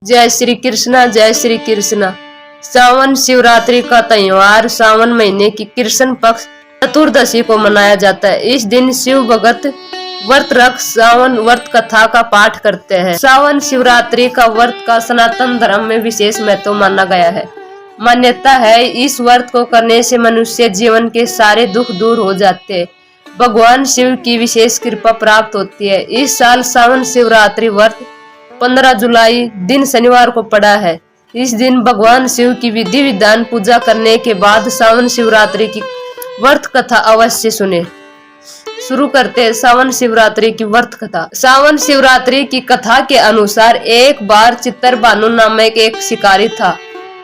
जय श्री कृष्णा, जय श्री कृष्णा। सावन शिवरात्रि का त्योहार सावन महीने की कृष्ण पक्ष चतुर्दशी को मनाया जाता है। इस दिन शिव भगत व्रत रख सावन व्रत कथा का पाठ करते हैं। सावन शिवरात्रि का व्रत का सनातन धर्म में विशेष महत्व माना गया है। मान्यता है इस व्रत को करने से मनुष्य जीवन के सारे दुख दूर हो जाते हैं, भगवान शिव की विशेष कृपा प्राप्त होती है। इस साल सावन शिवरात्रि व्रत 15 जुलाई दिन शनिवार को पड़ा है। इस दिन भगवान शिव की विधि विधान पूजा करने के बाद सावन शिवरात्रि की व्रत कथा अवश्य सुने। शुरू करते हैं सावन शिवरात्रि की व्रत कथा। सावन शिवरात्रि की कथा के अनुसार एक बार चित्तरभानु नामक एक शिकारी था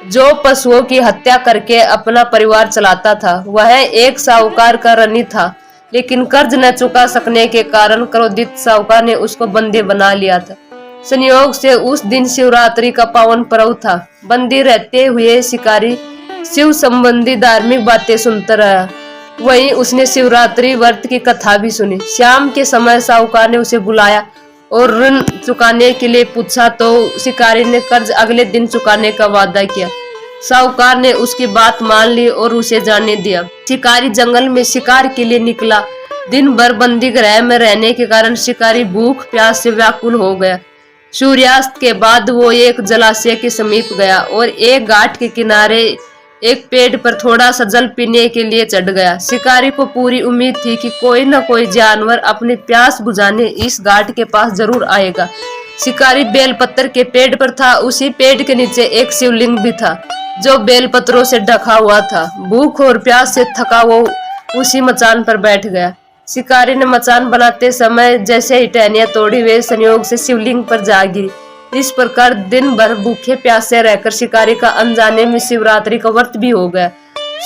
जो पशुओं की हत्या करके अपना परिवार चलाता था। वह एक साहूकार का ऋणी था, लेकिन कर्ज न चुका सकने के कारण क्रोधित साहूकार ने उसको बंदी बना लिया था। संयोग से उस दिन शिवरात्रि का पावन पर्व था। बंदी रहते हुए शिकारी शिव संबंधी धार्मिक बातें सुनता रहा। वहीं उसने शिवरात्रि व्रत की कथा भी सुनी। शाम के समय साहूकार ने उसे बुलाया और ऋण चुकाने के लिए पूछा तो शिकारी ने कर्ज अगले दिन चुकाने का वादा किया। साहूकार ने उसकी बात मान ली और उसे जाने दिया। शिकारी जंगल में शिकार के लिए निकला। दिन भर बंदी गृह में रहने के कारण शिकारी भूख प्यास से व्याकुल हो गया। सूर्यास्त के बाद वो एक जलाशय के समीप गया और एक घाट के किनारे एक पेड़ पर थोड़ा सा जल पीने के लिए चढ़ गया। शिकारी को पूरी उम्मीद थी कि कोई न कोई जानवर अपनी प्यास बुझाने इस घाट के पास जरूर आएगा। शिकारी बेलपत्र के पेड़ पर था। उसी पेड़ के नीचे एक शिवलिंग भी था जो बेलपत्रों से ढका हुआ था। भूख और प्यास से थका वो उसी मचान पर बैठ गया। शिकारी ने मचान बनाते समय जैसे ही टहनियां तोड़ी वे संयोग से शिवलिंग पर जा गिरी। इस प्रकार दिन भर भूखे प्यासे रहकर शिकारी का अनजाने में शिवरात्रि का व्रत भी हो गया।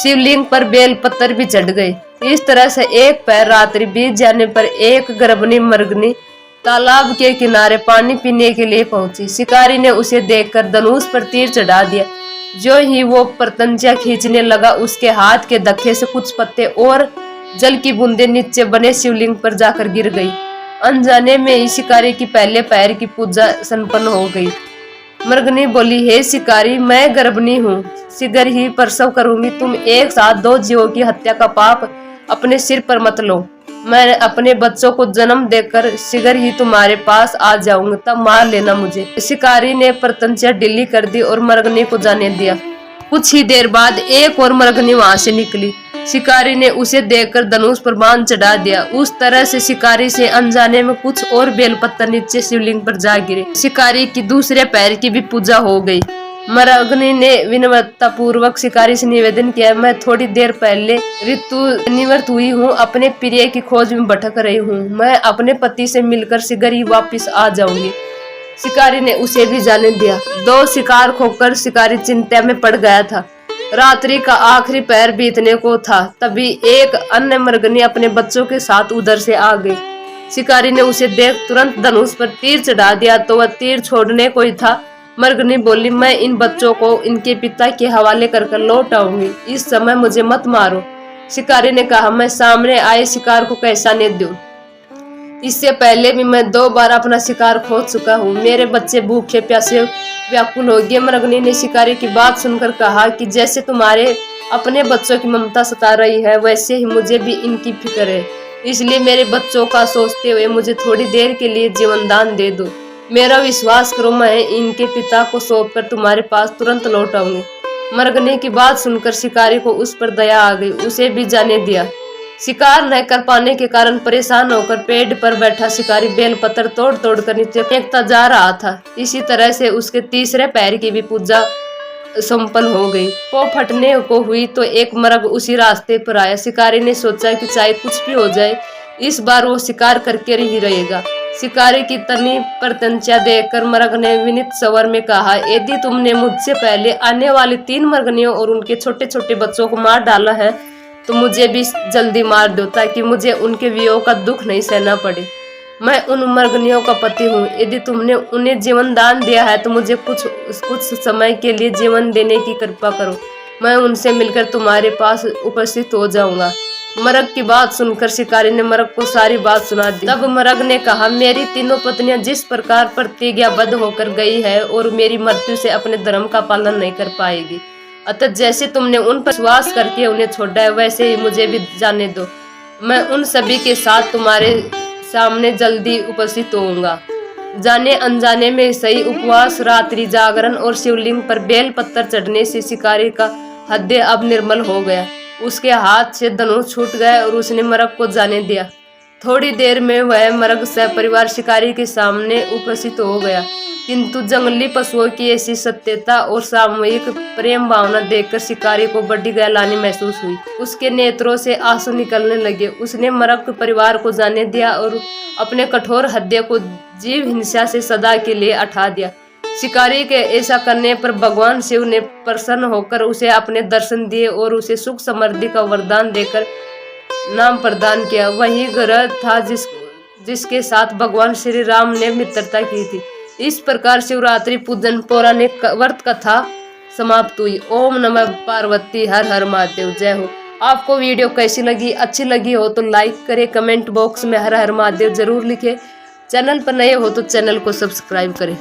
शिवलिंग पर बेल पत्थर भी चढ़ गए। इस तरह से एक पैर रात्रि बीत जाने पर एक गर्भणी मृगनी तालाब के किनारे पानी पीने के लिए पहुंची। शिकारी ने उसे देखकर धनुष पर तीर चढ़ा दिया। जो ही वो प्रतंचा खींचने लगा उसके हाथ के धक्के से कुछ पत्ते और जल की बूंदें नीचे बने शिवलिंग पर जाकर गिर गई। अनजाने में ही शिकारी की पहले पैर की पूजा संपन्न हो गई। मृगनी बोली, हे शिकारी, मैं गर्भणी हूँ, शीघ्र ही प्रसव करूंगी। तुम एक साथ 2 जीवों की हत्या का पाप अपने सिर पर मत लो। मैं अपने बच्चों को जन्म देकर शीघ्र ही तुम्हारे पास आ जाऊंगा, तब मार लेना मुझे। शिकारी ने प्रतंचा ढीली कर दी और मृगनी को जाने दिया। कुछ ही देर बाद एक और मृगनी वहां से निकली। शिकारी ने उसे देखकर धनुष पर बाण चढ़ा दिया। उस तरह से शिकारी से अनजाने में कुछ और बेलपत्तर नीचे शिवलिंग पर जा गिरे। शिकारी की दूसरे पैर की भी पूजा हो गई। मृगनी ने विनम्रता पूर्वक शिकारी से निवेदन किया, मैं थोड़ी देर पहले ऋतु निवृत्त हुई हूँ, अपने प्रिय की खोज में भटक रही हूँ। मैं अपने पति से मिलकर शीघ्र ही वापिस आ जाऊंगी। शिकारी ने उसे भी जाने दिया। 2 शिकार खोकर शिकारी चिंता में पड़ गया था। रात्रि का आखिरी पैर बीतने को था, तभी एक अन्य मृगनी अपने बच्चों के साथ उधर से आ गई। शिकारी ने उसे देख तुरंत धनुष पर तीर चढ़ा दिया तो वह तीर छोड़ने को ही था। मृगनी बोली, मैं इन बच्चों को इनके पिता के हवाले कर लौट आऊंगी, इस समय मुझे मत मारो। शिकारी ने कहा, मैं सामने आए शिकार को कैसा नहीं दूं? इससे पहले भी मैं 2 बार अपना शिकार खो चुका हूँ। मेरे बच्चे भूखे प्यासे व्याकुल हो गए। मृगनी ने शिकारी की बात सुनकर कहा कि जैसे तुम्हारे अपने बच्चों की ममता सता रही है, वैसे ही मुझे भी इनकी फिक्र है। इसलिए मेरे बच्चों का सोचते हुए मुझे थोड़ी देर के लिए जीवन दान दे दो। मेरा विश्वास करो, मैं इनके पिता को सौंपकर तुम्हारे पास तुरंत लौट आऊंगी। मृगनी की बात सुनकर शिकारी को उस पर दया आ गई। उसे भी जाने दिया। शिकार न कर पाने के कारण परेशान होकर पेड़ पर बैठा शिकारी बेलपत्र तोड़ तोड़ कर नीचे फेंकता जा रहा था। इसी तरह से उसके तीसरे पैर की भी पूजा संपन्न हो गई। पौ फटने को हुई तो एक मृग उसी रास्ते पर आया। शिकारी ने सोचा कि चाहे कुछ भी हो जाए, इस बार वो शिकार करके ही रहेगा। शिकारी की तनी प्रतंचा देखकर मृग ने विनीत स्वर में कहा, यदि तुमने मुझसे पहले आने वाली 3 मृगनियों और उनके छोटे छोटे बच्चों को मार डाला है तो मुझे भी जल्दी मार दो, ताकि मुझे उनके वियोग का दुख नहीं सहना पड़े। मैं उन मृगनियों का पति हूँ। यदि तुमने उन्हें जीवन दान दिया है तो मुझे कुछ समय के लिए जीवन देने की कृपा करो। मैं उनसे मिलकर तुम्हारे पास उपस्थित हो जाऊंगा। मरग की बात सुनकर शिकारी ने मरग को सारी बात सुना दी। तब मरग ने कहा, मेरी तीनों पत्नियां जिस प्रकार प्रतिज्ञाबद्ध होकर गई है और मेरी मृत्यु से अपने धर्म का पालन नहीं कर पाएगी, अतः जैसे तुमने उन पर विश्वास करके उन्हें छोड़ा है वैसे ही मुझे भी जाने दो। मैं उन सभी के साथ तुम्हारे सामने जल्दी उपस्थित होऊंगा। जाने अनजाने में सही उपवास, रात्रि जागरण और शिवलिंग पर बेल पत्थर चढ़ने से शिकारी का हृदय अब निर्मल हो गया। उसके हाथ से धनुष छूट गया और उसने मरग को जाने दिया। थोड़ी देर में वह मरग सपरिवार शिकारी के सामने उपस्थित हो गया, किंतु जंगली पशुओं की ऐसी सत्यता और सामूहिक प्रेम भावना देखकर शिकारी को बड़ी गहलानी महसूस हुई। उसके नेत्रों से आंसू निकलने लगे। उसने मरग परिवार को जाने दिया और अपने कठोर हृदय को जीव हिंसा से सदा के लिए हटा दिया। शिकारी के ऐसा करने पर भगवान शिव ने प्रसन्न होकर उसे अपने दर्शन दिए और उसे सुख समृद्धि का वरदान देकर नाम प्रदान किया। वही ग्रह था जिसके साथ भगवान श्री राम ने मित्रता की थी। इस प्रकार शिवरात्रि पूजन पौराणिक व्रत कथा समाप्त हुई। ओम नमः पार्वती, हर हर महादेव, जय हो। आपको वीडियो कैसी लगी? अच्छी लगी हो तो लाइक करें, कमेंट बॉक्स में हर हर महादेव जरूर लिखें। चैनल पर नए हो तो चैनल को सब्सक्राइब करें।